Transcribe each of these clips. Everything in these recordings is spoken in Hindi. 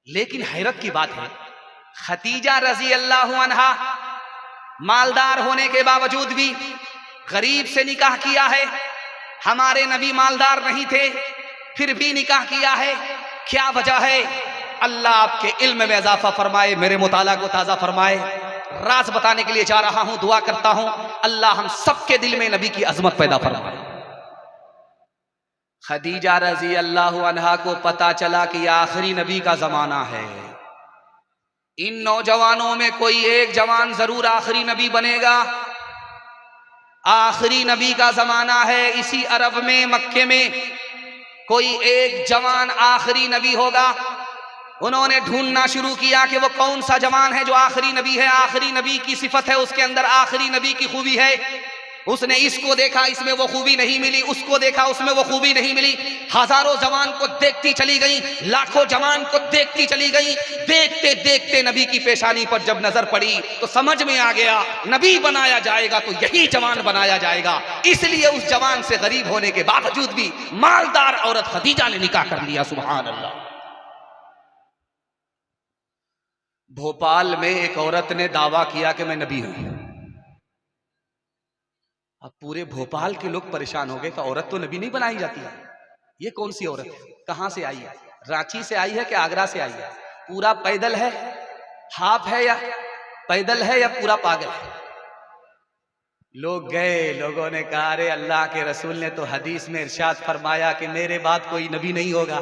लेकिन हैरत की बात है, खदीजा रजी अल्लाह अन्हा मालदार होने के बावजूद भी गरीब से निकाह किया है। हमारे नबी मालदार नहीं थे, फिर भी निकाह किया है। क्या वजह है? अल्लाह आपके इल्म में इजाफा फरमाए, मेरे मुताला को ताजा फरमाए। राज बताने के लिए जा रहा हूं, दुआ करता हूं अल्लाह हम सबके दिल में नबी की अजमत पैदा फरमाए। खदीजा रजी अल्लाह अन्हा को पता चला कि आखिरी नबी का जमाना है। इन नौजवानों में कोई एक जवान जरूर आखिरी नबी बनेगा। आखिरी नबी का जमाना है। इसी अरब में, मक्के में कोई एक जवान आखिरी नबी होगा। उन्होंने ढूंढना शुरू किया कि वो कौन सा जवान है जो आखिरी नबी है। आखिरी नबी की सिफत है, उसके अंदर आखिरी नबी की खूबी है। उसने इसको देखा, इसमें वो खूबी नहीं मिली, उसको देखा, उसमें वो खूबी नहीं मिली। हजारों जवान को देखती चली गई, लाखों जवान को देखती चली गई। देखते देखते नबी की पेशानी पर जब नजर पड़ी तो समझ में आ गया, नबी बनाया जाएगा तो यही जवान बनाया जाएगा। इसलिए उस जवान से गरीब होने के बावजूद भी मालदार औरत खदीजा ने निकाह कर लिया। सुभान अल्लाह। भोपाल में एक औरत ने दावा किया कि मैं नबी हूं। अब पूरे भोपाल के लोग परेशान हो गए कि औरत तो नबी नहीं बनाई जाती है, ये कौन सी औरत है, कहां से आई है, रांची से आई है कि आगरा से आई है, पूरा पैदल है, हाफ है या पैदल है या पूरा पागल है। लोग गए, लोगों ने कहा अरे अल्लाह के रसूल ने तो हदीस में इरशाद फरमाया कि मेरे बाद कोई नबी नहीं होगा,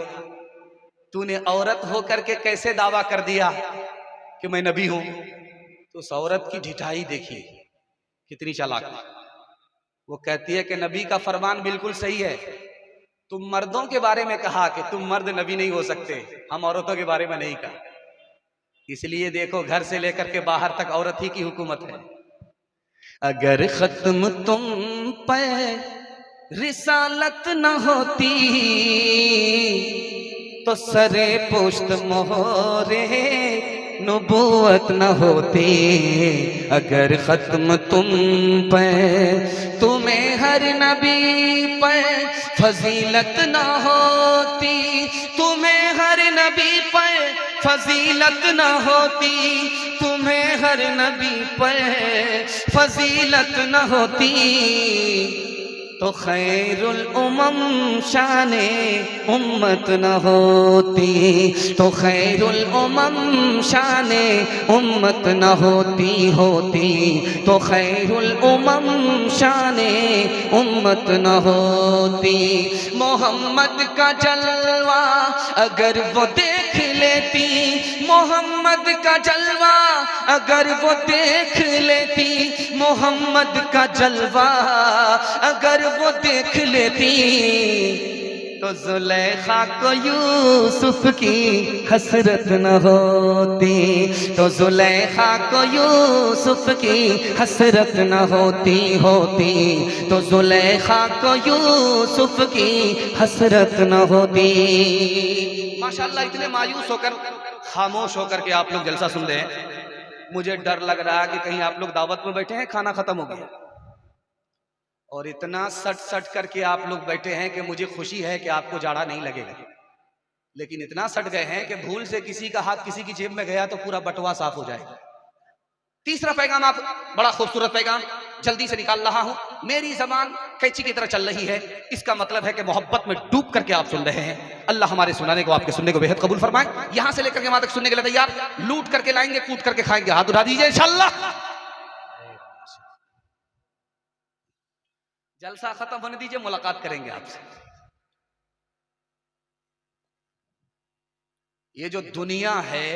तूने औरत होकर के कैसे दावा कर दिया कि मैं नबी हूं। तो उस औरत की ढिठाई देखिए कितनी चालाक है। वो कहती है कि नबी का फरमान बिल्कुल सही है, तुम मर्दों के बारे में कहा कि तुम मर्द नबी नहीं हो सकते, हम औरतों के बारे में नहीं कहा। इसलिए देखो घर से लेकर के बाहर तक औरत ही की हुकूमत है। अगर खत्म तुम पे रिसालत न होती तो सरे पुश्त मोहरे नबूवत न होती। अगर खत्म तुम पे, तुम्हें हर नबी पे फजीलत न होती, तुम्हें हर नबी पे फजीलत न होती, तुम्हें हर नबी पे फजीलत न होती, तो खैरुल उमम शाने उम्मत न होती, तो खैरुल उमम शाने उम्मत न होती, तो खैरुल उमम शाने उम्मत न होती। मोहम्मद का जलवा अगर वो देख लेती, मोहम्मद का जलवा अगर वो देख लेती, मोहम्मद का जलवा अगर वो देख लेती, तो जुलेखा को यूसुफ की हसरत न होती, तो जुलेखा को यूसुफ की हसरत न होती, तो जुलेखा को यूसुफ की हसरत न होती। माशाल्लाह इतने मायूस होकर, खामोश होकर के आप लोग जलसा सुन रहे हैं। मुझे डर लग रहा है कि कहीं आप लोग दावत में बैठे हैं, खाना खत्म हो गया और इतना सट सट करके आप लोग बैठे हैं कि मुझे खुशी है कि आपको जाड़ा नहीं लगेगा, लेकिन इतना सट गए हैं कि भूल से किसी का हाथ किसी की जेब में गया तो पूरा बटुआ साफ हो जाएगा। तीसरा पैगाम, आप बड़ा खूबसूरत पैगाम जल्दी से निकाल रहा हूं। मेरी जबान कैंची की तरह चल रही है, इसका मतलब है कि मोहब्बत में डूब करके आप सुन रहे हैं। अल्लाह हमारे सुनाने को, आपके सुनने को बेहद कबूल फरमाए। यहां से लेकर के वहां तक सुनने के लिए तैयार, लूट करके लाएंगे, कूट करके खाएंगे, हाथ उठा दीजिए इंशाअल्लाह। जलसा खत्म होने दीजिए, मुलाकात करेंगे आपसे। ये जो दुनिया है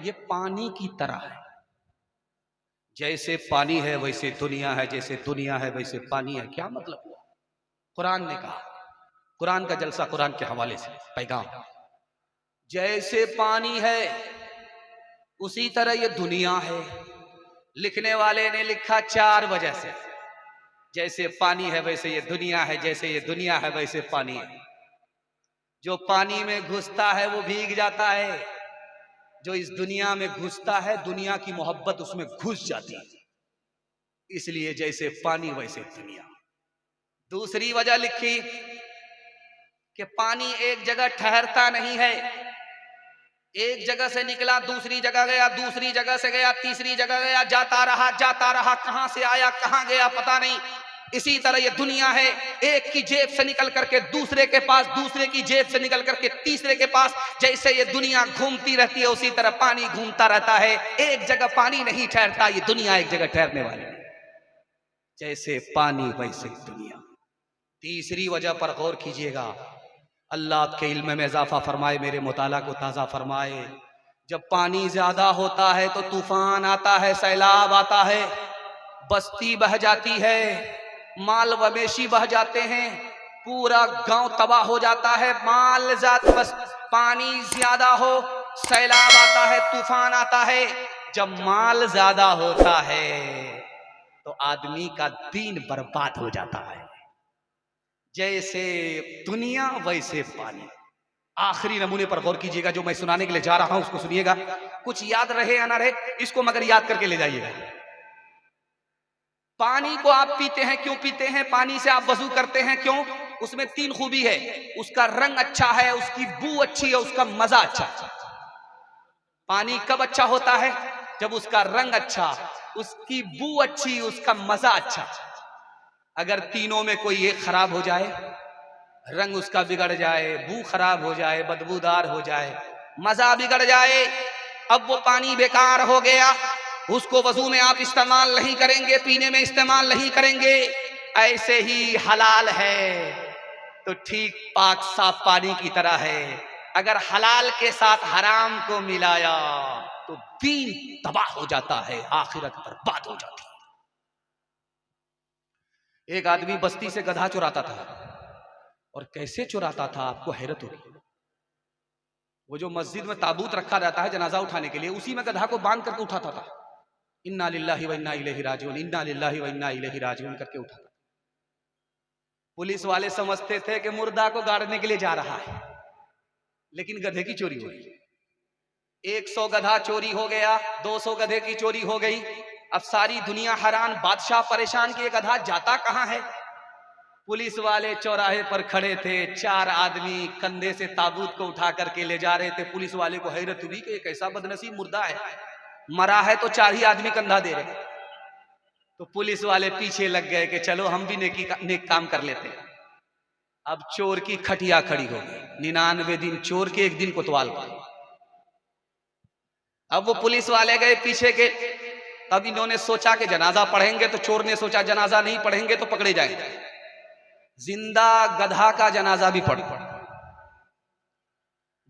ये पानी की तरह है, जैसे पानी है वैसे दुनिया है, जैसे दुनिया है वैसे पानी है। क्या मतलब हुआ? कुरान ने कहा, कुरान का जलसा, कुरान के हवाले से पैगाम, जैसे पानी है उसी तरह ये दुनिया है। लिखने वाले ने लिखा चार वजह से, जैसे पानी है वैसे ये दुनिया है, जैसे ये दुनिया है वैसे पानी है। जो पानी में घुसता है वो भीग जाता है, जो इस दुनिया में घुसता है दुनिया की मोहब्बत उसमें घुस जाती है, इसलिए जैसे पानी वैसे दुनिया। दूसरी वजह लिखी कि पानी एक जगह ठहरता नहीं है, एक जगह से निकला, दूसरी जगह गया, दूसरी जगह से गया, तीसरी जगह गया, जाता रहा, कहां से आया कहां गया पता नहीं। इसी तरह ये दुनिया है, एक की जेब से निकल करके दूसरे के पास, दूसरे की जेब से निकल करके तीसरे के पास। जैसे ये दुनिया घूमती रहती है उसी तरह पानी घूमता रहता है। एक जगह पानी नहीं ठहरता, ये दुनिया एक जगह ठहरने वाली है। जैसे पानी वैसे दुनिया। तीसरी वजह पर गौर कीजिएगा, अल्लाह आपके इल्म में इजाफा फरमाए, मेरे मुताला को ताज़ा फरमाए। जब पानी ज्यादा होता है तो तूफान आता है, सैलाब आता है, बस्ती बह जाती है, माल मवेशी बह जाते हैं, पूरा गांव तबाह हो जाता है। माल ज्यादा, बस पानी ज्यादा हो, सैलाब आता है, तूफान आता है। जब माल ज्यादा होता है तो आदमी का दीन बर्बाद हो जाता है। जैसे दुनिया वैसे पानी। आखिरी नमूने पर गौर कीजिएगा, जो मैं सुनाने के लिए जा रहा हूं उसको सुनिएगा, कुछ याद रहे या ना रहे इसको मगर याद करके ले जाइएगा। पानी को आप पीते हैं, क्यों पीते हैं? पानी से आप वजू करते हैं, क्यों? उसमें 3 खूबी है, उसका रंग अच्छा है, उसकी बू अच्छी है, उसका मजा अच्छा है। पानी कब अच्छा होता है? जब उसका रंग अच्छा, उसकी बू अच्छी, उसका मजा अच्छा। अगर तीनों में कोई एक खराब हो जाए, रंग उसका बिगड़ जाए, बू खराब हो जाए, बदबूदार हो जाए, मजा बिगड़ जाए, अब वो पानी बेकार हो गया। उसको वजू में आप इस्तेमाल नहीं करेंगे, पीने में इस्तेमाल नहीं करेंगे। ऐसे ही हलाल है तो ठीक पाक साफ पानी की तरह है। अगर हलाल के साथ हराम को मिलाया तो दीन तबाह हो जाता है, आखिरत बर्बाद हो जाती है। एक आदमी बस्ती से गधा चुराता था, और कैसे चुराता था आपको हैरत होगी। वो जो मस्जिद में ताबूत रखा रहता है जनाजा उठाने के लिए, उसी में गधा को बांध करके उठाता था। इन्ना लिल्लाहि व इन्ना इलैहि राजिऊन, इन्ना लिल्लाहि व इन्ना इलैहि राजिऊन करके उठाता। पुलिस वाले समझते थे कि मुर्दा को गाड़ने के लिए जा रहा है, लेकिन गधे की चोरी हो गई। 100 गधा चोरी हो गया, 200 गधे की चोरी हो गई। अब सारी दुनिया हैरान, बादशाह परेशान कि ये गधा जाता कहां है। पुलिस वाले चौराहे पर खड़े थे, 4 आदमी कंधे से ताबूत को उठा करके ले जा रहे थे। पुलिस वाले को हैरत हुई कि एक ऐसा बदनसीब मुर्दा है, मरा है तो 4 ही आदमी कंधा दे रहे। तो पुलिस वाले पीछे लग गए कि चलो हम भी नेक काम कर लेते हैं। अब चोर की खटिया खड़ी हो गई, 99 दिन चोर के 1 दिन कोतवाल का। अब वो पुलिस वाले गए पीछे के, तब इन्होंने सोचा कि जनाजा पढ़ेंगे, तो चोर ने सोचा जनाजा नहीं पढ़ेंगे तो पकड़े जाएंगे। जिंदा गधा का जनाजा भी पढ़।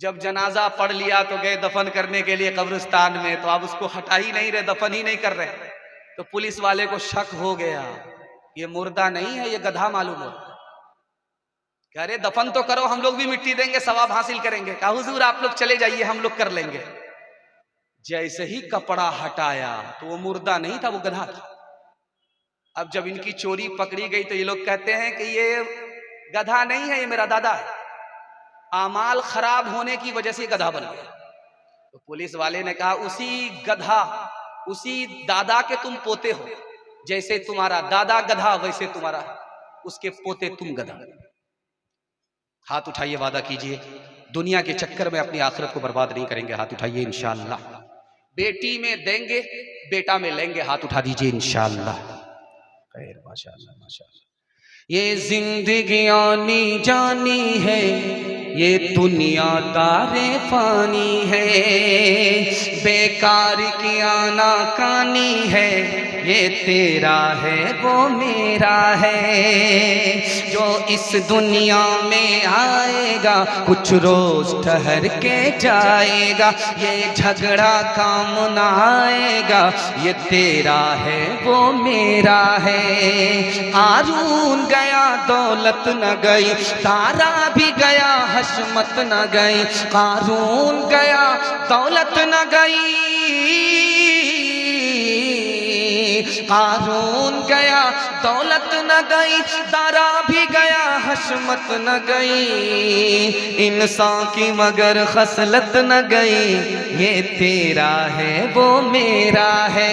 जब जनाजा पढ़ लिया तो गए दफन करने के लिए कब्रिस्तान में, तो अब उसको हटा ही नहीं रहे, दफन ही नहीं कर रहे। तो पुलिस वाले को शक हो गया, ये मुर्दा नहीं है, ये गधा मालूम हो। कह रहे दफन तो करो, हम लोग भी मिट्टी देंगे, सवाब हासिल करेंगे। कहा हुजूर आप लोग चले जाइए, हम लोग कर लेंगे। जैसे ही कपड़ा हटाया तो वो मुर्दा नहीं था, वो गधा था। अब जब इनकी चोरी पकड़ी गई तो ये लोग कहते हैं कि ये गधा नहीं है, ये मेरा दादा है, आमाल खराब होने की वजह से गधा बन गया। तो पुलिस वाले ने कहा उसी गधा, उसी दादा के तुम पोते हो, जैसे तुम्हारा दादा गधा वैसे तुम्हारा उसके पोते तुम गधा। हाथ उठाइए, वादा कीजिए दुनिया के चक्कर में अपनी आखिरत को बर्बाद नहीं करेंगे। हाथ उठाइए इंशाअल्लाह। बेटी में देंगे, बेटा में लेंगे। हाथ उठा दीजिए इंशाअल्लाह। खैर, माशाअल्लाह माशाअल्लाह। ये जिंदगी आनी जानी है, ये दुनिया तारे फानी है, बेकार की आना कानी है, ये तेरा है वो मेरा है। जो इस दुनिया में आएगा कुछ रोज ठहर के जाएगा, ये झगड़ा काम न आएगा, ये तेरा है वो मेरा है। कारून गया दौलत न गई, तारा भी गया हशमत न गई। कारून गया दौलत न गई, कारून गया दौलत न गई, तारा भी गया हशमत न गई। इंसान की मगर खसलत न गई, ये तेरा है वो मेरा है।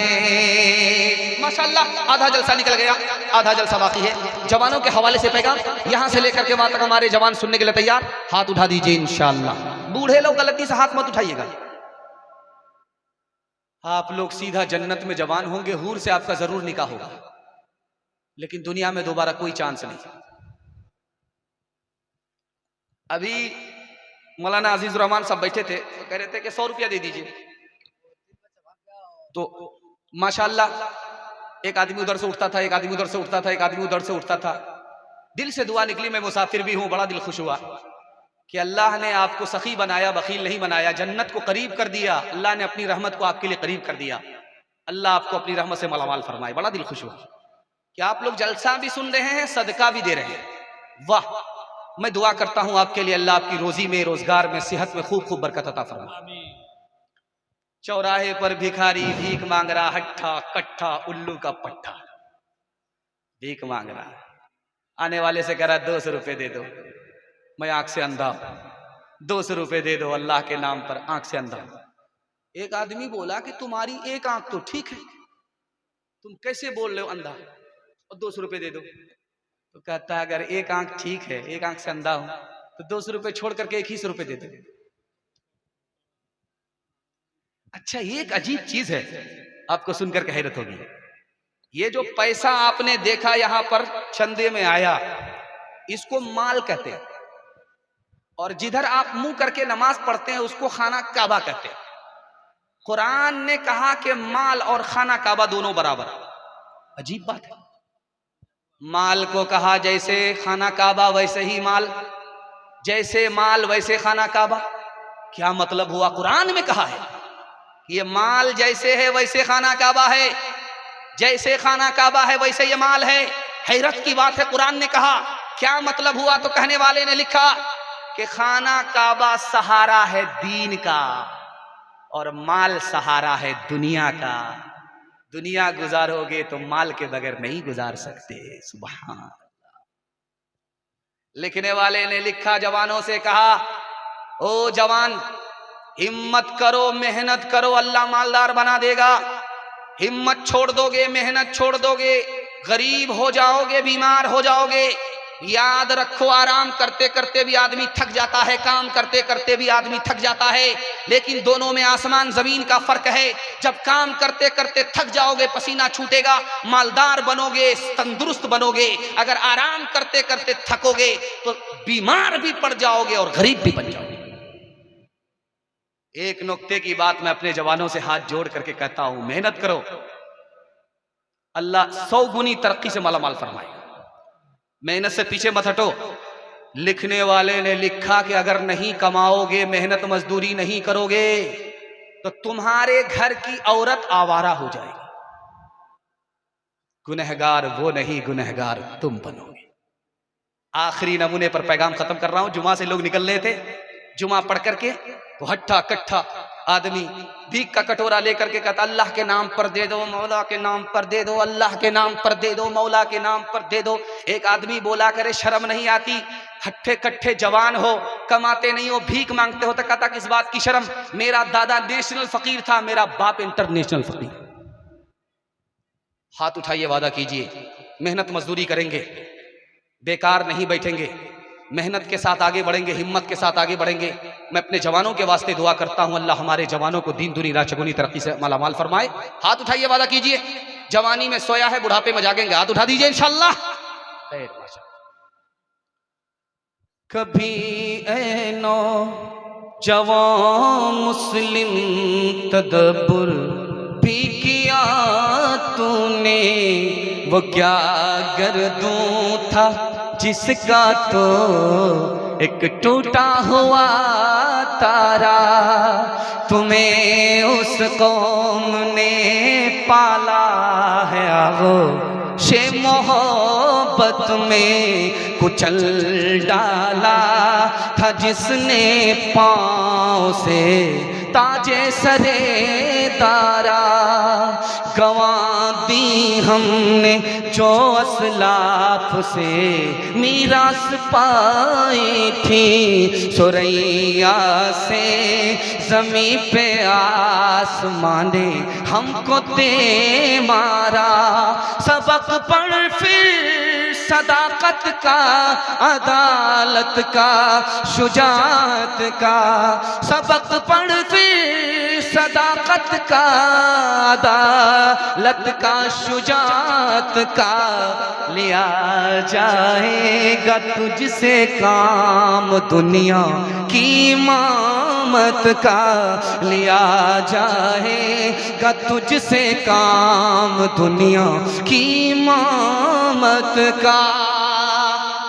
माशाअल्लाह, आधा जलसा निकल गया, आधा जलसा बाकी है। जवानों के हवाले से पैगाम यहाँ से लेकर के वहां तक हमारे जवान सुनने के लिए तैयार। हाथ उठा दीजिए इंशाअल्लाह। बूढ़े लोग गलती से हाथ मत उठाइएगा। आप लोग सीधा जन्नत में जवान होंगे, हूर से आपका जरूर निकाह होगा, लेकिन दुनिया में दोबारा कोई चांस नहीं। अभी मौलाना अजीजुर रहमान साहब बैठे थे तो कह रहे थे कि 100 रुपया दे दीजिए, तो माशाल्लाह एक आदमी उधर से उठता था, एक आदमी उधर से उठता था, एक आदमी उधर से उठता था। दिल से दुआ निकली, मैं मुसाफिर भी हूं, बड़ा दिल खुश हुआ कि अल्लाह ने आपको सखी बनाया, बखील नहीं बनाया, जन्नत को करीब कर दिया। अल्लाह ने अपनी रहमत को आपके लिए करीब कर दिया। अल्लाह आपको अपनी रहमत से मालामाल फरमाए। बड़ा दिल खुश हुआ कि आप लोग जलसा भी सुन रहे हैं, सदका भी दे रहे हैं। वाह, मैं दुआ करता हूं आपके लिए, अल्लाह आपकी रोजी में, रोजगार में, सेहत में खूब खूब बरकत अता फरमाए। चौराहे पर भिखारी भीख मांग रहा, हट्ठा कट्ठा उल्लू का पट्ठा, भीख मांग रहा। आने वाले से कह रहा 200 रुपए दे दो, मैं आंख से अंधा हूं, 200 रुपए दे दो अल्लाह के नाम पर, आंख से अंधा हूं। एक आदमी बोला कि तुम्हारी एक आंख तो ठीक है, तुम कैसे बोल रहे हो अंधा, और 200 रुपए दे दो। तो कहता है अगर एक आंख ठीक है, एक आंख से अंधा हूं, तो 200 रुपए छोड़ करके 100 रुपए दे दो। अच्छा, एक अजीब चीज है, आपको सुनकर हैरत होगी। ये जो पैसा आपने देखा यहां पर चंदे में आया, इसको माल कहते हैं, और जिधर आप मुंह करके नमाज पढ़ते हैं उसको खाना काबा कहते हैं। कुरान ने कहा कि माल और खाना काबा दोनों बराबर। अजीब बात है, माल को कहा जैसे खाना काबा वैसे ही माल, जैसे माल वैसे खाना काबा। क्या मतलब हुआ? कुरान में कहा है ये माल जैसे है वैसे खाना काबा है, जैसे खाना काबा है वैसे ये माल है। हैरत की बात है, कुरान ने कहा। क्या मतलब हुआ? तो कहने वाले ने लिखा कि खाना काबा सहारा है दीन का, और माल सहारा है दुनिया का। दुनिया गुजारोगे तो माल के बगैर नहीं गुजार सकते। सुभान अल्लाह। लिखने वाले ने लिखा, जवानों से कहा, ओ जवान हिम्मत करो, मेहनत करो, अल्लाह मालदार बना देगा। हिम्मत छोड़ दोगे, मेहनत छोड़ दोगे, गरीब हो जाओगे, बीमार हो जाओगे। याद रखो, आराम करते करते भी आदमी थक जाता है, काम करते करते भी आदमी थक जाता है, लेकिन दोनों में आसमान जमीन का फर्क है। जब काम करते करते थक जाओगे, पसीना छूटेगा, मालदार बनोगे, तंदुरुस्त बनोगे। अगर आराम करते करते थकोगे तो बीमार भी पड़ जाओगे और गरीब भी बन जाओगे। एक नुक्ते की बात मैं अपने जवानों से हाथ जोड़ करके कहता हूं, मेहनत करो, अल्लाह 100 गुनी तरक्की से मालामाल फरमाएगा। मेहनत से पीछे मत हटो। लिखने वाले ने लिखा कि अगर नहीं कमाओगे, मेहनत मजदूरी नहीं करोगे, तो तुम्हारे घर की औरत आवारा हो जाएगी। गुनहगार वो नहीं, गुनहगार तुम बनोगे। आखिरी नमूने पर पैगाम खत्म कर रहा हूं। जुमा से लोग निकल रहे थे, जुमा पढ़ करके तो हट्ठा कट्ठा आदमी भीख का कटोरा लेकर के कहता, अल्लाह के नाम पर दे दो, मौला के नाम पर दे दो, अल्लाह के नाम पर दे दो, मौला के नाम पर दे दो। एक आदमी बोला, करे शर्म नहीं आती? हट्ठे कट्ठे जवान हो, कमाते नहीं हो, भीख मांगते हो, तो कहता किस बात की शर्म? मेरा दादा नेशनल फकीर था, मेरा बाप इंटरनेशनल फकीर। हाथ उठाइए, वादा कीजिए, मेहनत मजदूरी करेंगे, बेकार नहीं बैठेंगे, मेहनत के साथ आगे बढ़ेंगे, हिम्मत के साथ आगे बढ़ेंगे। मैं अपने जवानों के वास्ते दुआ करता हूं, अल्लाह हमारे जवानों को दीन दुनी राह चगुनी तरक्की से मालामाल फरमाए। हाथ उठाइए, वादा कीजिए, जवानी में सोया है, बुढ़ापे में जागेंगे। हाथ उठा दीजिए इंशाअल्लाह। कभी ऐ नौ जवान मुस्लिम तदब्बुर भी किया तूने, वो क्या गर्दूं था जिसका तो एक टूटा हुआ तारा। तुम्हें उस कौम ने पाला है, आगो शे मोहब्बत में कुचल डाला था जिसने पाँव से ताजे सरे तारा। गवा दी हमने जो असलाफ से मीरास पाई थी, सुरैया से ज़मीं पे आसमां ने हमको दे मारा। सबक पढ़ फिर सदाकत का, अदालत का, शुजाअत का सबक पढ़ फिर सदाकत का, अदालत का, शुजाअत का लिया जाएगा तुझसे काम, दुनिया की इमामत का लिया जाएगा तुझसे काम, दुनिया की इमामत का।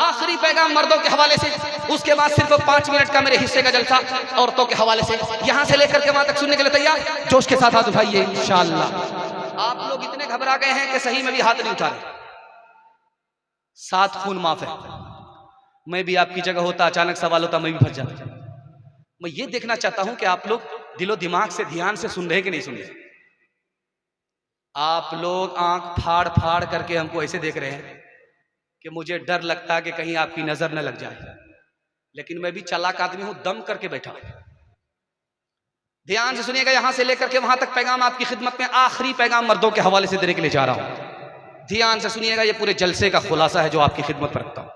आखिरी पैगाम मर्दों के हवाले से, उसके बाद सिर्फ 5 मिनट का मेरे हिस्से का जलसा औरतों के हवाले से। यहां से लेकर के वहां तक सुनने के लिए तैयार? जोश के साथ हाथ उठाइए इंशाअल्लाह। आप लोग इतने घबरा गए हैं कि सही में भी हाथ नहीं उठा रहे। 7 खून माफ है। मैं भी आपकी जगह होता, अचानक सवाल होता, मैं भी फंस जाता। मैं ये देखना चाहता हूं कि आप लोग दिलो दिमाग से ध्यान से सुन रहे कि नहीं सुन रहे। आप लोग आंख फाड़ फाड़ करके हमको ऐसे देख रहे हैं कि मुझे डर लगता है कि कहीं आपकी नजर न लग जाए, लेकिन मैं भी चालाक आदमी हूं, दम करके बैठा। ध्यान से सुनिएगा, यहां से लेकर के वहां तक पैगाम आपकी खिदमत में। आखिरी पैगाम मर्दों के हवाले से देने के लिए जा रहा हूं। ध्यान से सुनिएगा, ये पूरे जलसे का खुलासा है जो आपकी खिदमत पर रखता हूं।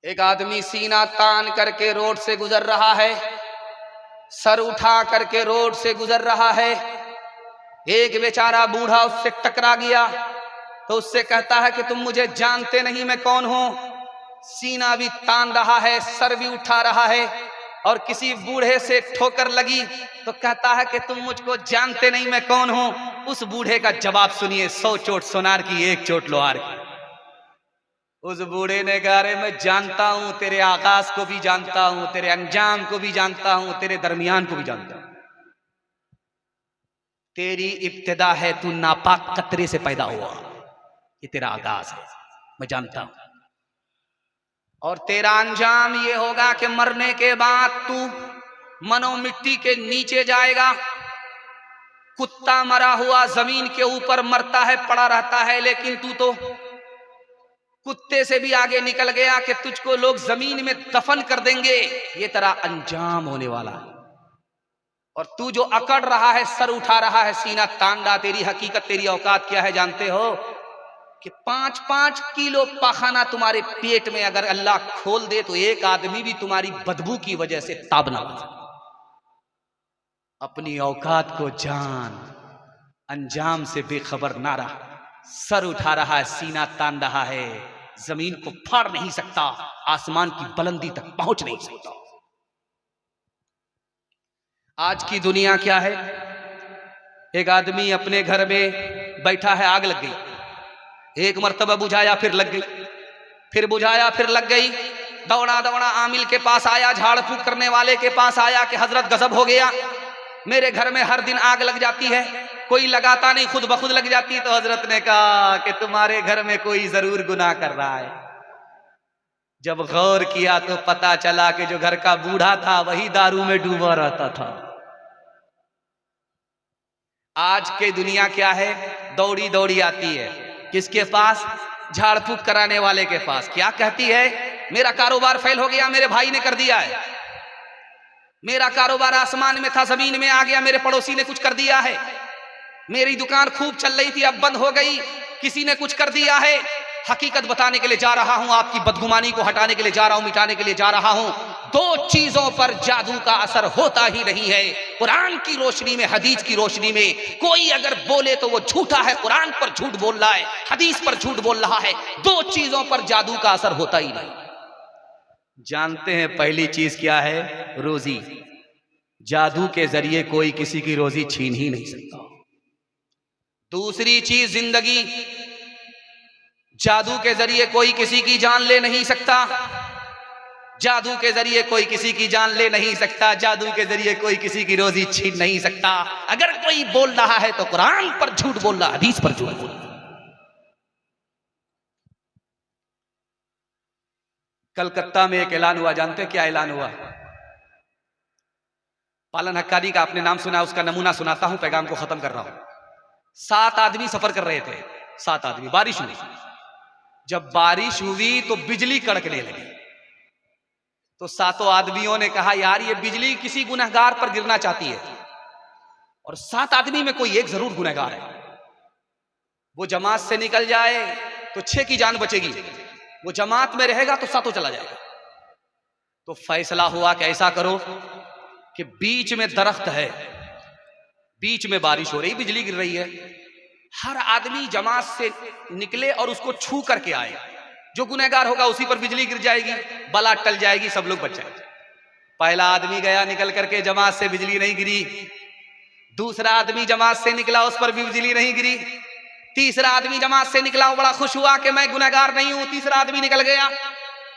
एक आदमी सीना तान करके रोड से गुजर रहा है, सर उठा करके रोड से गुजर रहा है। एक बेचारा बूढ़ा उससे टकरा गया तो उससे कहता है कि तुम मुझे जानते नहीं, मैं कौन हूं। सीना भी तान रहा है, सर भी उठा रहा है, और किसी बूढ़े से ठोकर लगी तो कहता है कि तुम मुझको जानते नहीं, मैं कौन हूं। उस बूढ़े का जवाब सुनिए, 100 चोट सोनार की, 1 चोट लोहार की। उस बूढ़े ने कहा, अरे मैं जानता हूं, तेरे आगाज को भी जानता हूं, तेरे अंजाम को भी जानता हूं, तेरे दरमियान को भी जानता हूं। तेरी इब्तिदा है, तू नापाक कतरे से पैदा हुआ, ये तेरा आगाज है, मैं जानता हूं। और तेरा अंजाम ये होगा कि मरने के बाद तू मनो मिट्टी के नीचे जाएगा। कुत्ता मरा हुआ जमीन के ऊपर मरता है, पड़ा रहता है, लेकिन तू तो कुत्ते से भी आगे निकल गया कि तुझको लोग जमीन में दफन कर देंगे। ये तेरा अंजाम होने वाला है। और तू जो अकड़ रहा है, सर उठा रहा है, सीना तान रहा, तेरी हकीकत, तेरी औकात क्या है जानते हो? कि 5-5 किलो पाखाना तुम्हारे पेट में अगर अल्लाह खोल दे तो एक आदमी भी तुम्हारी बदबू की वजह से ताब ना बन सके। अपनी औकात को जान, अंजाम से बेखबर ना रहा। सर उठा रहा है, सीना तान रहा है, जमीन को फाड़ नहीं सकता, आसमान की बुलंदी तक पहुंच नहीं सकता। आज की दुनिया क्या है? एक आदमी अपने घर में बैठा है, आग लग गई। एक मर्तबा बुझाया, फिर लग गई, फिर बुझाया, फिर लग गई। दौड़ा दौड़ा आमिल के पास आया, झाड़ फूक करने वाले के पास आया कि हजरत गजब हो गया, मेरे घर में हर दिन आग लग जाती है, कोई लगाता नहीं, खुद ब खुद लग जाती है। तो हजरत ने कहा कि तुम्हारे घर में कोई जरूर गुनाह कर रहा है। जब गौर किया तो पता चला कि जो घर का बूढ़ा था वही दारू में डूबा रहता था। आज की दुनिया क्या है? दौड़ी दौड़ी आती है, किसके पास? झाड़ फूक कराने वाले के पास। क्या कहती है? मेरा कारोबार फेल हो गया, मेरे भाई ने कर दिया है। मेरा कारोबार आसमान में था, जमीन में आ गया, मेरे पड़ोसी ने कुछ कर दिया है। मेरी दुकान खूब चल रही थी, अब बंद हो गई, किसी ने कुछ कर दिया है। हकीकत बताने के लिए जा रहा हूं, आपकी बदगुमानी को हटाने के लिए जा रहा हूं, मिटाने के लिए जा रहा हूं। 2 चीजों पर जादू का असर होता ही नहीं है। कुरान की रोशनी में, हदीस की रोशनी में। कोई अगर बोले तो वो झूठा है, कुरान पर झूठ बोल रहा है, हदीस पर झूठ बोल रहा है। 2 चीजों पर जादू का असर होता ही नहीं। जानते हैं पहली चीज क्या है? रोजी। जादू के जरिए कोई किसी की रोजी छीन ही नहीं सकता। दूसरी चीज जिंदगी। जादू के जरिए कोई किसी की जान ले नहीं सकता। जादू के जरिए कोई किसी की जान ले नहीं सकता। जादू के जरिए कोई किसी की रोजी छीन नहीं सकता। अगर कोई बोल रहा है तो कुरान पर झूठ बोल रहा, हदीस पर झूठ बोल रहा। कलकत्ता में एक ऐलान हुआ, जानते हैं क्या ऐलान हुआ? पालन हक्कानी का आपने नाम सुना, उसका नमूना सुनाता हूं, पैगाम को खत्म कर रहा हूं। 7 आदमी सफर कर रहे थे, 7 आदमी। बारिश हुई। जब बारिश हुई तो बिजली कड़कने लगी। तो 7 आदमियों ने कहा, यार ये बिजली किसी गुनहगार पर गिरना चाहती है, और 7 आदमी में कोई एक जरूर गुनहगार है। वो जमात से निकल जाए, तो 6 की जान बचेगी, वो जमात में रहेगा तो 7 चला जाएगा। तो फैसला हुआ कि ऐसा करो कि बीच में दरख्त है, बीच में बारिश हो रही, बिजली गिर रही है, हर आदमी जमात से निकले और उसको छू करके आए। जो गुनहगार होगा उसी पर बिजली गिर जाएगी, बला टल जाएगी, सब लोग बच जाएंगे। पहला आदमी गया, निकल करके जमात से बिजली नहीं गिरी। दूसरा आदमी जमात से निकला, उस पर भी बिजली नहीं गिरी। तीसरा आदमी जमात से निकला, वो बड़ा खुश हुआ कि मैं गुनहगार नहीं हूं, तीसरा आदमी निकल गया।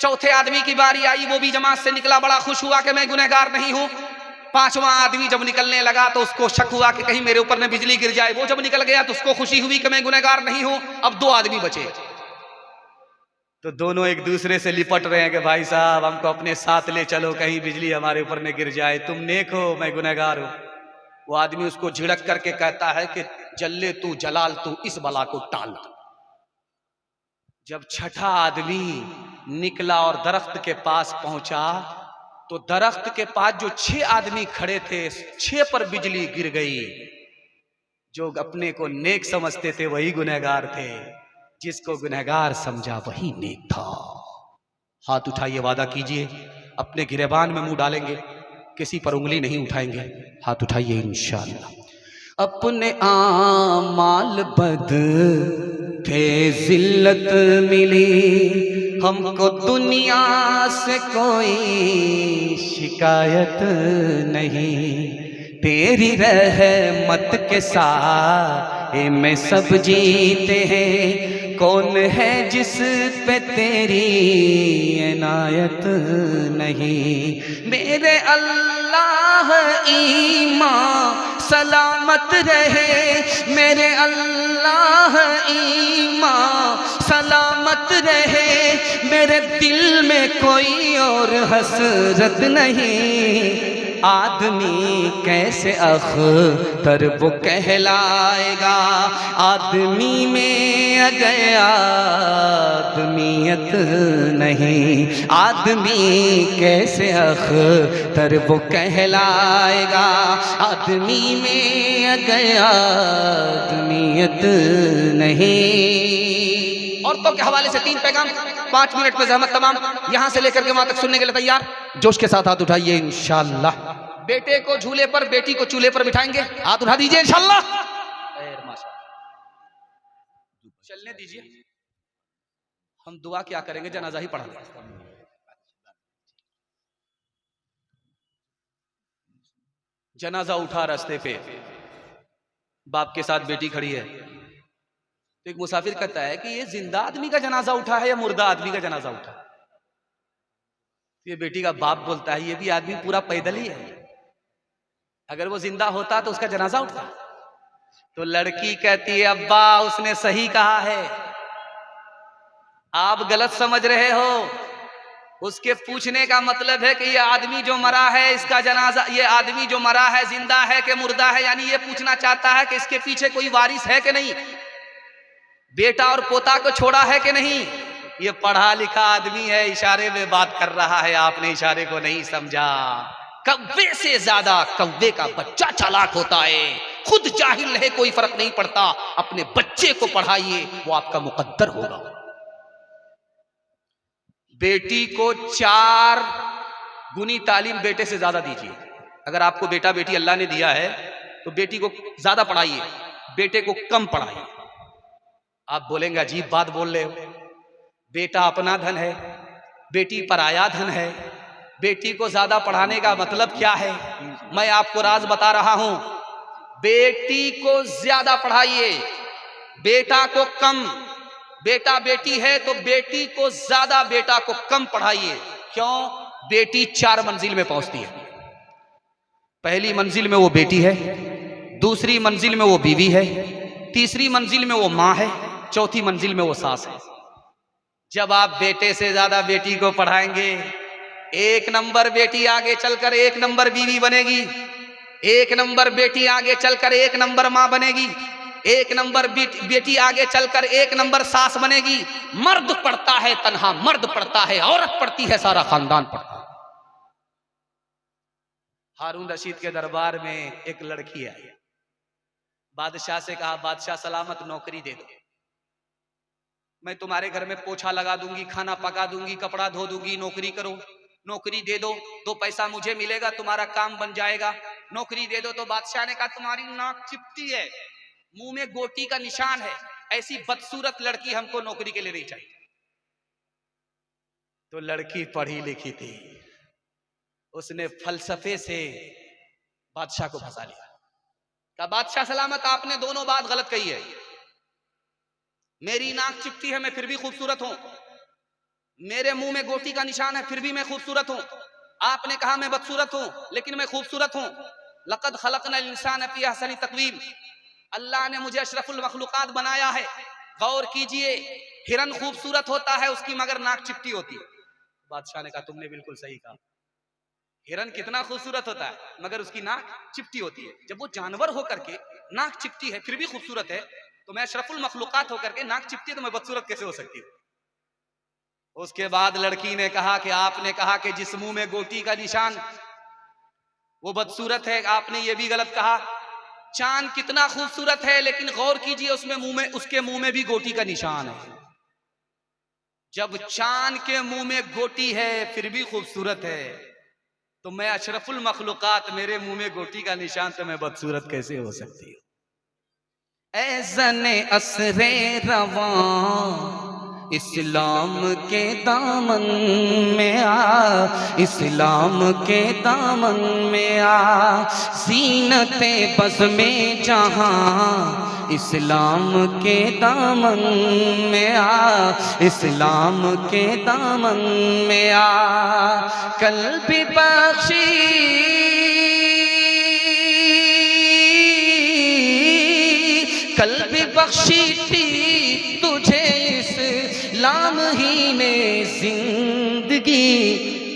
चौथे आदमी की बारी आई, वो भी जमात से निकला, बड़ा खुश हुआ कि मैं गुनहगार नहीं हूं। पांचवा आदमी जब निकलने लगा तो उसको शक हुआ कि कहीं मेरे ऊपर न बिजली गिर जाए। वो जब निकल गया तो उसको खुशी हुई कि मैं गुनहगार नहीं हूं। अब 2 आदमी बचे, तो दोनों एक दूसरे से लिपट रहे हैं कि भाई साहब हमको अपने साथ ले चलो, कहीं बिजली हमारे ऊपर न गिर जाए, तुम नेक हो, मैं गुनहगार हूं। वो आदमी उसको झिड़क करके कहता है कि जल्ले तू जलाल तू, इस बला को टाल। जब छठा आदमी निकला और दरख्त के पास पहुंचा तो दरख्त के पास जो 6 आदमी खड़े थे, 6 पर बिजली गिर गई। जो अपने को नेक समझते थे वही गुनहगार थे, जिसको गुनहगार समझा वही नेक था। हाथ उठाइए, वादा कीजिए अपने गिरेबान में मुंह डालेंगे, किसी पर उंगली नहीं उठाएंगे। हाथ उठाइए इंशाअल्लाह। अपने आमाल बद थे जिल्लत मिली, हमको दुनिया से कोई शिकायत नहीं। तेरी रहमत के साथ में सब जीते हैं, कौन है जिस पे तेरी इनायत नहीं। मेरे अल्लाह ईमान सलामत रहे, मेरे अल्लाह ईमान सलामत रहे। मेरे दिल में कोई और हसरत नहीं। आदमी कैसे अख्तर वो कहलाएगा, आदमी में अगर आदमियत नहीं। आदमी कैसे अख्तर वो कहलाएगा, आदमी में अगर आदमियत नहीं। औरतों के हवाले से 3 पैगाम, 5 मिनट में जहमत तमाम। यहां से लेकर के वहां तक सुनने के लिए तैयार? जोश के साथ हाथ उठाइए इंशाअल्लाह। बेटे को झूले पर, बेटी को चूल्हे पर बिठाएंगे, हाथ उठा दीजिए इंशाअल्लाह। चलने दीजिए, हम दुआ क्या करेंगे, जनाजा ही पढ़ा देंगे। जनाजा उठा, रास्ते पे बाप के साथ बेटी खड़ी है, तो एक मुसाफिर कहता है कि ये जिंदा आदमी का जनाजा उठा है या मुर्दा आदमी का जनाजा उठा? ये बेटी का बाप बोलता है ये भी आदमी पूरा पैदल ही है, अगर वो जिंदा होता तो उसका जनाजा उठता। तो लड़की कहती है अब्बा उसने सही कहा है, आप गलत समझ रहे हो। उसके पूछने का मतलब है कि ये आदमी जो मरा है इसका जनाजा, ये आदमी जो मरा है जिंदा है कि मुर्दा है, यानी ये पूछना चाहता है कि इसके पीछे कोई वारिस है कि नहीं, बेटा और पोता को छोड़ा है कि नहीं। ये पढ़ा लिखा आदमी है, इशारे में बात कर रहा है, आपने इशारे को नहीं समझा। कव्वे से ज्यादा कव्वे का बच्चा चालाक होता है, खुद जाहिल है कोई फर्क नहीं पड़ता, अपने बच्चे को पढ़ाइए वो आपका मुकद्दर होगा। बेटी को 4 गुनी तालीम बेटे से ज्यादा दीजिए। अगर आपको बेटा बेटी अल्लाह ने दिया है तो बेटी को ज्यादा पढ़ाइए, बेटे को कम पढ़ाइए। आप बोलेंगे अजीब बात बोल रहे हो, बेटा अपना धन है, बेटी पराया धन है, बेटी को ज्यादा पढ़ाने का मतलब क्या है? मैं आपको राज बता रहा हूं, बेटी को ज्यादा पढ़ाइए, बेटा को कम। बेटा बेटी है तो बेटी को ज्यादा, बेटा को कम पढ़ाइए। क्यों? बेटी 4 मंजिल में पहुंचती है। पहली मंजिल में वो बेटी है, दूसरी मंजिल में वो बीवी है, तीसरी मंजिल में वो माँ है, चौथी मंजिल में वो सास है। जब आप बेटे से ज्यादा बेटी को पढ़ाएंगे, 1 नंबर बेटी आगे चलकर 1 नंबर बीवी बनेगी, 1 नंबर बेटी आगे चलकर 1 नंबर माँ बनेगी, 1 नंबर बेटी आगे चलकर 1 नंबर सास बनेगी। मर्द पढ़ता है तन्हा मर्द पढ़ता है, औरत पढ़ती है सारा खानदान पढ़ता है। हारून रशीद के दरबार में एक लड़की आई, बादशाह से कहा बादशाह सलामत नौकरी दे दो। मैं तुम्हारे घर में पोछा लगा दूंगी, खाना पका दूंगी, कपड़ा धो दूंगी, नौकरी करो, नौकरी दे दो, 2 पैसा मुझे मिलेगा, तुम्हारा काम बन जाएगा। नौकरी दे दो तो बादशाह ने कहा तुम्हारी नाक चिपटी है, मुंह में गोटी का निशान है, ऐसी बदसूरत लड़की हमको नौकरी के लिए नहीं चाहिए। तो लड़की पढ़ी लिखी थी, उसने फलसफे से बादशाह को फंसा लिया। कहा बादशाह सलामत, आपने दोनों बात गलत कही है। मेरी नाक चिपटी है, मैं फिर भी खूबसूरत हूं। मेरे मुंह में गोटी का निशान है, फिर भी मैं खूबसूरत हूं। आपने कहा मैं बदसूरत हूं, लेकिन मैं खूबसूरत हूं। लक़द ख़लक़नल इंसान फ़ी अहसनि तक़वीम, अल्लाह ने मुझे अशरफुल मखलूक़ात बनाया है। गौर कीजिए, हिरन खूबसूरत होता है उसकी, मगर नाक चिपटी होती है। बादशाह ने कहा तुमने बिल्कुल सही कहा, हिरन कितना खूबसूरत होता है मगर उसकी नाक चिपटी होती है। जब वो जानवर होकर के नाक चिपटी है फिर भी खूबसूरत है, तो मैं अशरफुल मखलूक़ात होकर के नाक चिपटी है तो मैं बदसूरत कैसे हो सकती हूँ? उसके बाद लड़की ने कहा कि आपने कहा कि जिस मुंह में गोटी का निशान वो बदसूरत है, आपने ये भी गलत कहा। चांद कितना खूबसूरत है, लेकिन गौर कीजिए उसके मुंह में भी गोटी का निशान है। जब चांद के मुंह में गोटी है फिर भी खूबसूरत है, तो मैं अशरफुल मखलूक़ात, मेरे मुंह में गोटी का निशान, तो मैं बदसूरत कैसे हो सकती हूँ? ऐ ज़ने असरे रवां इस्लाम के दामन में आ, इस्लाम के दामन में आ, ज़ीनते बज़ में जहां इस्लाम के दामन में आ, इस्लाम के दामन में आ। कल्बी बख्शी कल्बी बख्शी थी तुझे इस्लाम ही ने जिंदगी,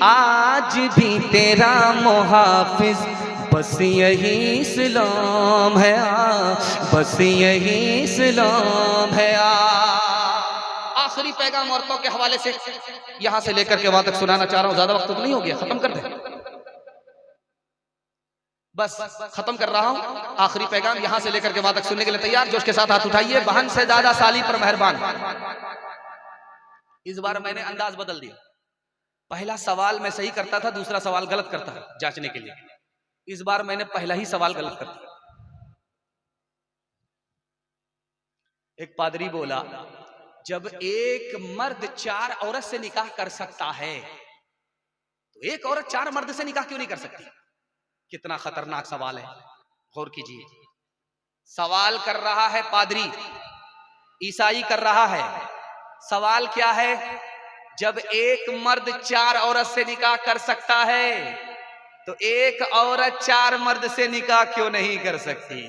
आज भी तेरा मुहाफिज बस यही इस्लाम है, बस यही इस्लाम है। आखिरी पैगाम औरतों के हवाले से यहां से लेकर के वहां तक सुनाना चाह रहा हूं, ज्यादा वक्त तो नहीं हो गया, खत्म कर दे, बस खत्म कर रहा हूं। आखिरी पैगाम यहां से लेकर के वहां तक सुनने के लिए तैयार? जोश के साथ हाथ उठाइए। बहन से दादा साली पर मेहरबान। इस बार मैंने अंदाज बदल दिया। पहला सवाल मैं सही करता था, दूसरा सवाल गलत करता था जांचने के लिए। इस बार मैंने पहला ही सवाल गलत कर दिया। एक पादरी बोला जब एक मर्द 4 औरत से निकाह कर सकता है तो एक औरत 4 मर्द से निकाह क्यों नहीं कर सकती? कितना खतरनाक सवाल है, गौर कीजिए। सवाल कर रहा है पादरी, ईसाई कर रहा है। सवाल क्या है? जब एक मर्द 4 औरत से निकाह कर सकता है तो एक औरत 4 मर्द से निकाह क्यों नहीं कर सकती?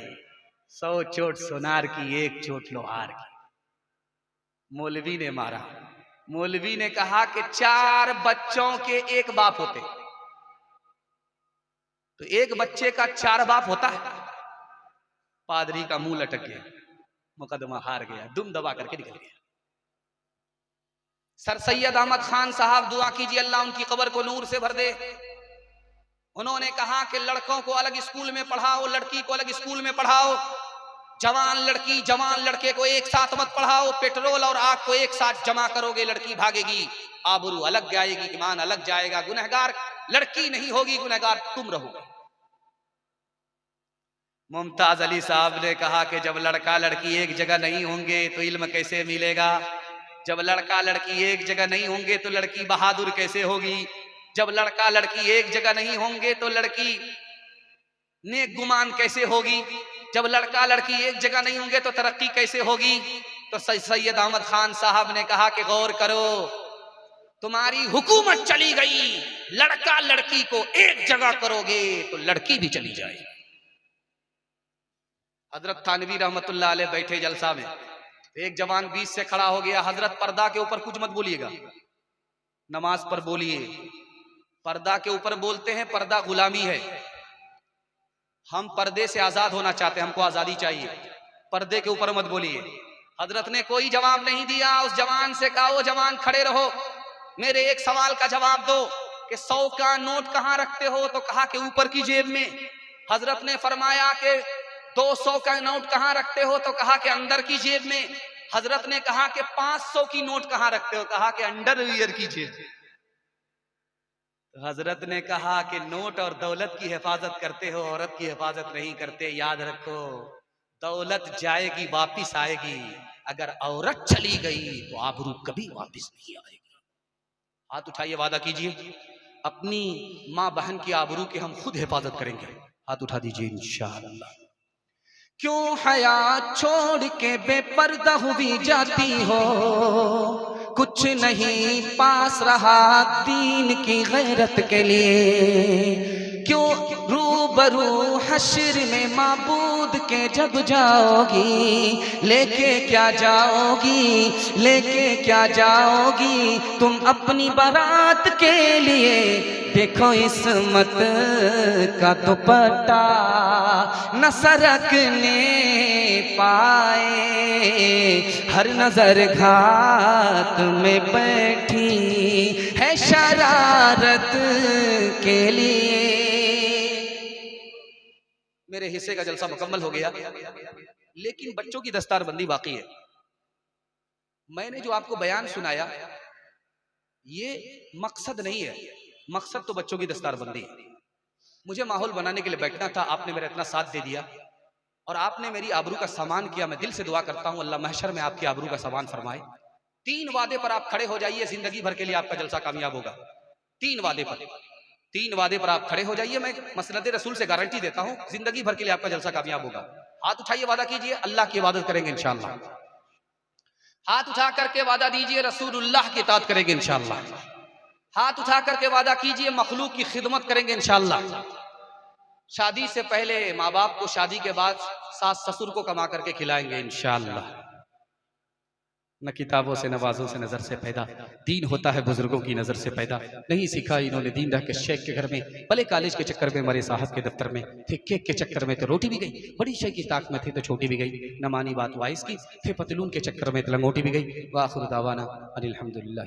100 चोट सोनार की, 1 चोट लोहार की। मौलवी ने मारा। मौलवी ने कहा कि 4 बच्चों के एक बाप होते, तो एक बच्चे का 4 बाप होता है। पादरी का मुंह लटक गया, मुकदमा हार गया, दुम दबा करके निकल गया। सर सैयद अहमद खान साहब, दुआ कीजिए अल्लाह उनकी कब्र को नूर से भर दे। उन्होंने कहा कि लड़कों को अलग स्कूल में पढ़ाओ, लड़की को अलग स्कूल में पढ़ाओ। जवान लड़की जवान लड़के को एक साथ मत पढ़ाओ। पेट्रोल और आग को एक साथ जमा करोगे, लड़की भागेगी, आबरू अलग जाएगी, ईमान अलग जाएगा। गुनहगार लड़की नहीं होगी, गुनहगार तुम रहोगे। मुमताज अली साहब ने कहा कि जब लड़का लड़की एक जगह नहीं होंगे तो इल्म कैसे मिलेगा? जब लड़का लड़की एक जगह नहीं होंगे तो लड़की बहादुर कैसे होगी? जब लड़का लड़की एक जगह नहीं होंगे तो लड़की नेक गुमान कैसे होगी? जब लड़का लड़की एक जगह नहीं होंगे तो तरक्की कैसे होगी? तो सैयद अहमद खान साहब ने कहा कि गौर करो, तुम्हारी हुकूमत चली गई, लड़का लड़की को एक जगह करोगे तो लड़की भी चली जाएगी। हजरत थानवी रहमतुल्लाह अलैह बैठे जलसा में, एक जवान बीच से खड़ा हो गया, हजरत पर्दा के ऊपर कुछ मत बोलिएगा, नमाज पर बोलिए। पर्दा के ऊपर बोलते हैं, पर्दा गुलामी है। हम पर्दे से आजाद होना चाहते हैं, हमको आजादी चाहिए, पर्दे के ऊपर मत बोलिए। हजरत ने कोई जवाब नहीं दिया। उस जवान से कहा, वो जवान खड़े रहो, मेरे एक सवाल का जवाब दो कि 100 का नोट कहां रखते हो? तो कहा कि ऊपर की जेब में। हजरत ने फरमाया कि 200 का नोट कहां रखते हो? तो कहा कि अंदर की जेब में। हजरत ने कहा कि 500 की नोट कहां रखते हो? कहा कि अंडरवियर की जेब। तो हजरत ने कहा कि नोट और दौलत की हिफाजत करते हो, औरत की हिफाजत नहीं करते। याद रखो, दौलत जाएगी वापिस आएगी, अगर औरत चली गई तो आबरू कभी वापिस नहीं आएगी। हाथ उठाइए, वादा कीजिए अपनी माँ बहन की आबरू की हम खुद हिफाजत करेंगे। हाथ उठा दीजिए इंशाअल्लाह। क्यों हया छोड़ के बेपर्दा हुई जाती हो, कुछ नहीं पास रहा दीन की गैरत के लिए। क्यों रूबरू हश्र में माबूद के जब जाओगी, लेके क्या जाओगी, लेके क्या जाओगी तुम अपनी बारात के लिए। देखो इस्मत का दुपट्टा न सरकने पाए, हर नजर घात में बैठी है शरारत के लिए। मेरे हिस्से का जलसा मुकम्मल हो गया, लेकिन बच्चों की दस्तारबंदी बाकी है। मैंने जो आपको बयान सुनाया ये मकसद नहीं है, मकसद तो बच्चों की दस्तारबंदी है। मुझे माहौल बनाने के लिए बैठना था, आपने मेरा इतना साथ दे दिया और आपने मेरी आबरू का सामान किया। मैं दिल से दुआ करता हूं अल्लाह महशर में आपकी आबरू का सामान फरमाए। 3 वादे पर आप खड़े हो जाइए, जिंदगी भर के लिए आपका जलसा कामयाब होगा। 3 वादे पर, 3 वादे पर आप खड़े हो जाइए। मैं मसनद रसूल से गारंटी देता हूं जिंदगी भर के लिए आपका जलसा कामयाब होगा। हाथ उठाइए, वादा कीजिए अल्लाह की इबादत करेंगे इंशाअल्लाह। हाथ उठा करके वादा दीजिए रसूलुल्लाह की इताअत करेंगे इंशाअल्लाह। हाथ उठा करके वादा कीजिए मखलूक की खिदमत करेंगे इंशाअल्लाह। शादी से पहले माँ बाप को, शादी के बाद सास ससुर को कमा करके खिलाएंगे इंशाअल्लाह। न किताबों से नवाजों से नजर से पैदा, दीन होता है बुजुर्गों की नजर से पैदा। नहीं सीखा इन्होंने दीन रह के शेख के घर में, भले कॉलेज के चक्कर में मरे साहब के दफ्तर में थे, केक के चक्कर में तो रोटी भी गई, बड़ी शेख की ताक में थे तो छोटी भी गई, न मानी बात वाइस की, थे पतलून के चक्कर में तो लंगोटी भी गई। वाखिर दावाना अनिल हम्दुलिल्लाह।